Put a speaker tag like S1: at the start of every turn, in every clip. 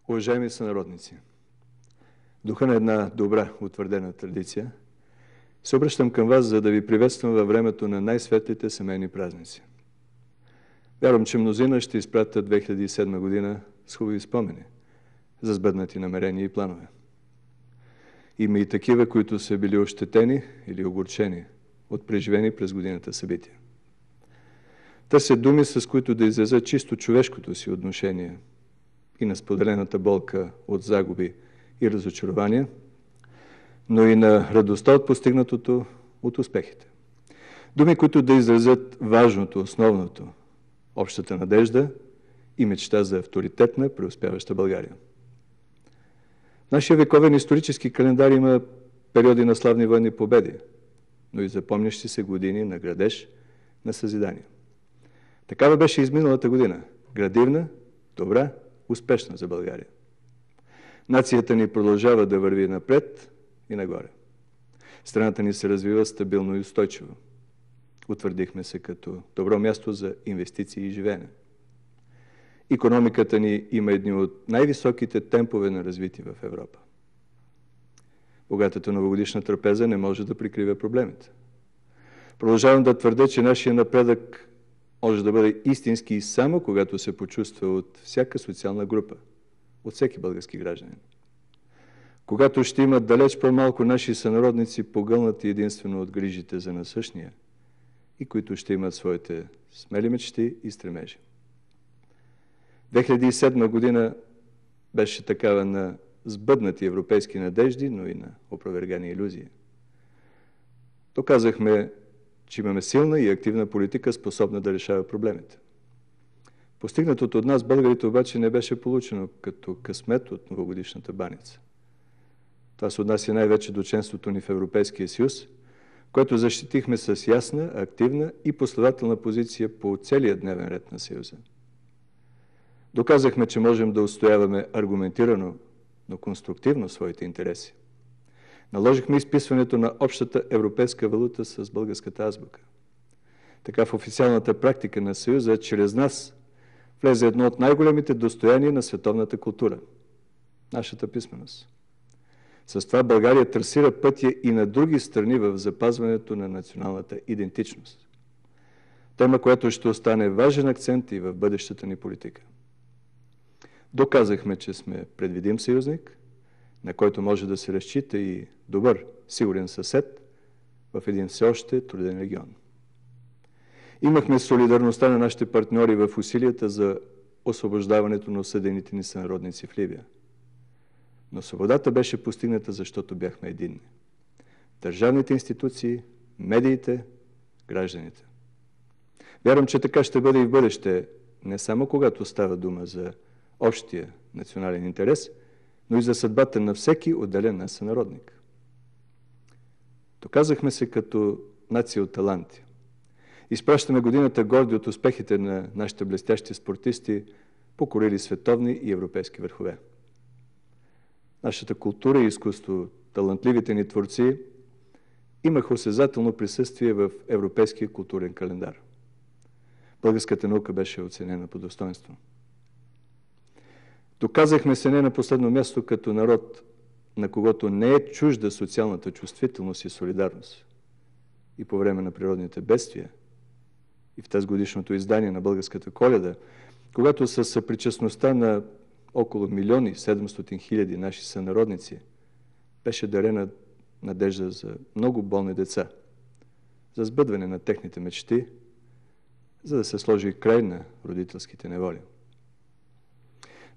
S1: Уважаеми сънародници, в духа на една добра, утвърдена традиция, се обръщам към вас, за да ви приветствам във времето на най-светлите семейни празници. Вярвам, че мнозина ще изпратят 2007 година с хубави спомени за сбъднати намерения и планове. Има и такива, които са били ощетени или огорчени от преживени през годината събития. Търсят думи, с които да изразят чисто човешкото си отношение и на споделената болка от загуби и разочарования, но и на радостта от постигнатото, от успехите. Думи, които да изразят важното, основното, общата надежда и мечта за авторитетна, преуспяваща България. В нашия вековен исторически календар има периоди на славни военни победи, но и запомнящи се години на градеж, на съзидание. Такава беше изминалата година. Градивна, добра, успешна за България. Нацията ни продължава да върви напред и нагоре. Страната ни се развива стабилно и устойчиво. Утвърдихме се като добро място за инвестиции и живеене. Икономиката ни има едни от най-високите темпове на развитие в Европа. Богатата новогодишна трапеза не може да прикрива проблемите. Продължавам да твърдя, че нашия напредък може да бъде истински и само когато се почувства от всяка социална група, от всеки български гражданин. Когато ще имат далеч по-малко наши сънародници, погълнати единствено от грижите за насъщния, и които ще имат своите смели мечти и стремежи. 2007 година беше такава на сбъднати европейски надежди, но и на опровергани илюзии. Доказахме, че имаме силна и активна политика, способна да решава проблемите. Постигнатото от нас, българите, обаче не беше получено като късмет от новогодишната баница. Това се отнася най-вече до членството ни в Европейския съюз, което защитихме с ясна, активна и последователна позиция по целия дневен ред на Съюза. Доказахме, че можем да отстояваме аргументирано, но конструктивно своите интереси. Наложихме изписването на общата европейска валута с българската азбука. Така в официалната практика на Съюза, чрез нас, влезе едно от най-големите достояния на световната култура – нашата писменост. С това България трасира пътя и на други страни в запазването на националната идентичност. Тема, която ще остане важен акцент и в бъдещата ни политика. Доказахме, че сме предвидим съюзник, на който може да се разчита и добър, сигурен съсед в един все още труден регион. Имахме солидарността на нашите партньори в усилията за освобождаването на осъдените ни сънародници в Либия. Но свободата беше постигната, защото бяхме единни. Държавните институции, медиите, гражданите. Вярвам, че така ще бъде и в бъдеще, не само когато става дума за общия национален интерес, но и за съдбата на всеки отделен наш сънародник. Доказахме се като нация от таланти. Изпращаме годината горди от успехите на нашите блестящи спортисти, покорили световни и европейски върхове. Нашата култура и изкуство, талантливите ни творци имаха осезателно присъствие в европейския културен календар. Българската наука беше оценена по достоинство. Доказахме се не на последно място като народ, на когото не е чужда социалната чувствителност и солидарност. И по време на природните бедствия, и в тазгодишното издание на Българската Коледа, когато със съпричастността на около 1 700 000 наши сънародници беше дарена надежда за много болни деца, за сбъдване на техните мечти, за да се сложи край на родителските неволи.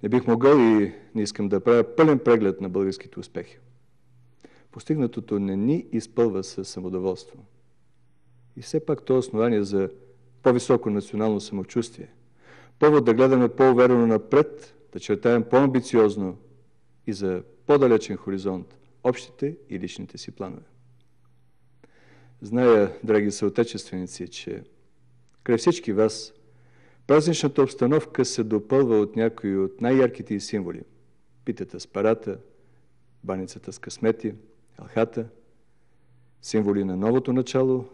S1: Не бих могъл и не искам да правя пълен преглед на българските успехи. Постигнатото не ни изпълва със самодоволство. И все пак то е основание за по-високо национално самочувствие. Повод да гледаме по-уверено напред, да чертаем по-амбициозно и за по-далечен хоризонт общите и личните си планове. Зная, драги съотечественици, че край всички вас празничната обстановка се допълва от някои от най-ярките й символи. Питата с парата, баницата с късмети, елхата, символи на новото начало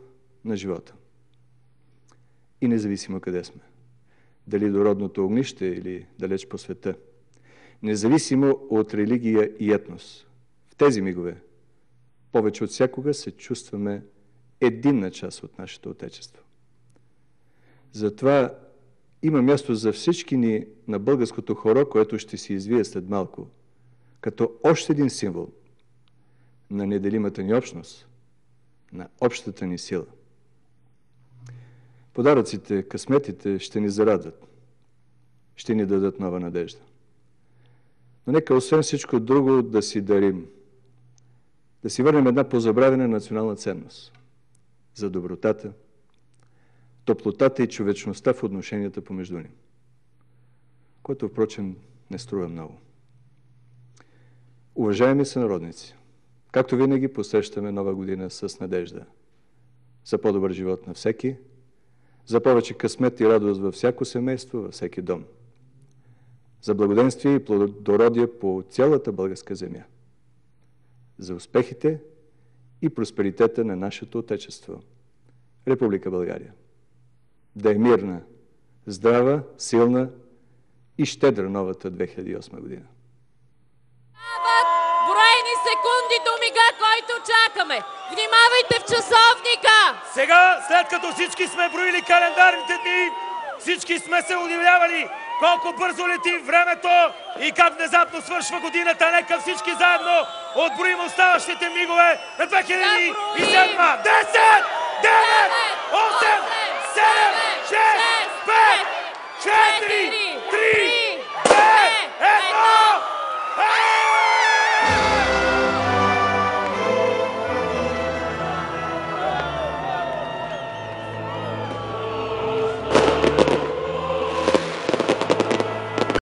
S1: на живота. И независимо къде сме, дали до родното огнище или далеч по света, независимо от религия и етнос. В тези мигове повече от всякога се чувстваме единна част от нашето Отечество. Затова има място за всички ни на българското хоро, което ще се извие след малко, като още един символ на неделимата ни общност, на общата ни сила. Подаръците, късметите ще ни зарадват, ще ни дадат нова надежда. Но нека освен всичко друго да си дарим, да си върнем една позабравена национална ценност за добротата, топлотата и човечността в отношенията помежду ни, което, впрочем, не струва много. Уважаеми сънародници, както винаги посрещаме нова година с надежда за по-добър живот на всеки, за повече късмет и радост във всяко семейство, във всеки дом, за благоденствие и плодородие по цялата българска земя, за успехите и просперитета на нашето Отечество, Република България. Да е мирна, здрава, силна и щедра новата 2008 година.
S2: Броени секунди до мига, който чакаме. Внимавайте в часовника!
S3: Сега, след като всички сме броили календарните дни, всички сме се удивлявали колко бързо лети времето и как внезапно свършва годината. Нека всички заедно отброим оставащите мигове на 2007. 10, 9, 8, 7, 6, 5, 4, 3,